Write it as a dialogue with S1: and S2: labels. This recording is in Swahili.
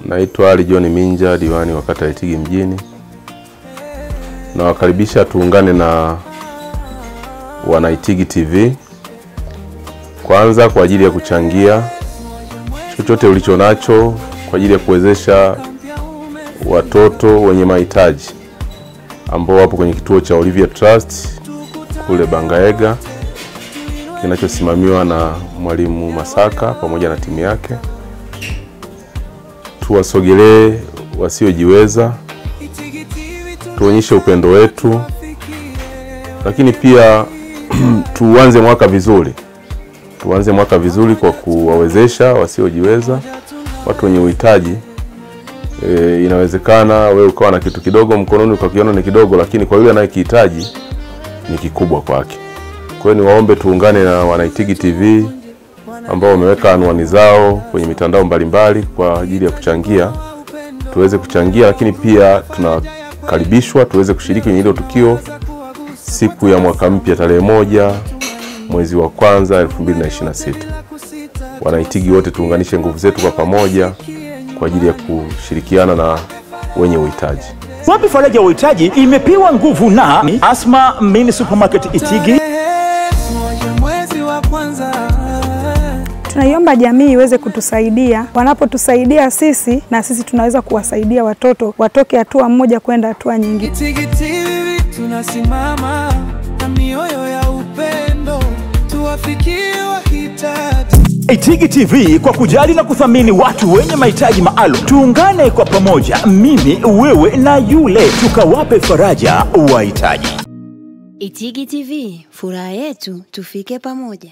S1: Naitwa Ali John Minja, diwani wa kata ya Itigi mjini. Nawakaribisha tuungane na wana Itigi TV. Kwanza kwa ajili ya kuchangia chochote ulicho nacho kwa ajili ya kuwezesha watoto wenye mahitaji ambao wapo kwenye kituo cha Olivia Trust kule Bangaega kinachosimamiwa na Mwalimu Masaka pamoja na timu yake. Tuwasogelee wasiojiweza, tuonyeshe upendo wetu, lakini pia tuanze mwaka vizuri. Tuanze mwaka vizuri kwa kuwawezesha wasiojiweza, watu wenye uhitaji. Inawezekana wewe ukawa na kitu kidogo mkononi ukakiona ni kidogo, lakini kwa yule anayekihitaji ni kikubwa kwake. Kwa hiyo niwaombe tuungane na wana Itigi TV ambao wameweka anwani zao kwenye mitandao mbalimbali kwa ajili ya kuchangia. Tuweze kuchangia, lakini pia tunakaribishwa tuweze kushiriki kwenye hilo tukio siku ya mwaka mpya tarehe 1 mwezi wa kwanza 2026. Wana Itigi wote tuunganishe nguvu zetu kwa pamoja kwa ajili ya kushirikiana na wenye uhitaji.
S2: Wapi faraja wa uhitaji imepewa nguvu na Asma Mini Supermarket Itigi.
S3: Tunaiomba jamii iweze kutusaidia. Wanapotusaidia sisi, na sisi tunaweza kuwasaidia watoto watoke hatua moja kwenda hatua nyingine.
S4: Itigi TV tunasimama na mioyo ya upendo, tuwafikie wahitaji.
S2: Itigi TV kwa kujali na kuthamini watu wenye mahitaji maalum. Tuungane kwa pamoja, mimi, wewe na yule, tukawape faraja wahitaji.
S5: Itigi TV, furaha yetu, tufike pamoja.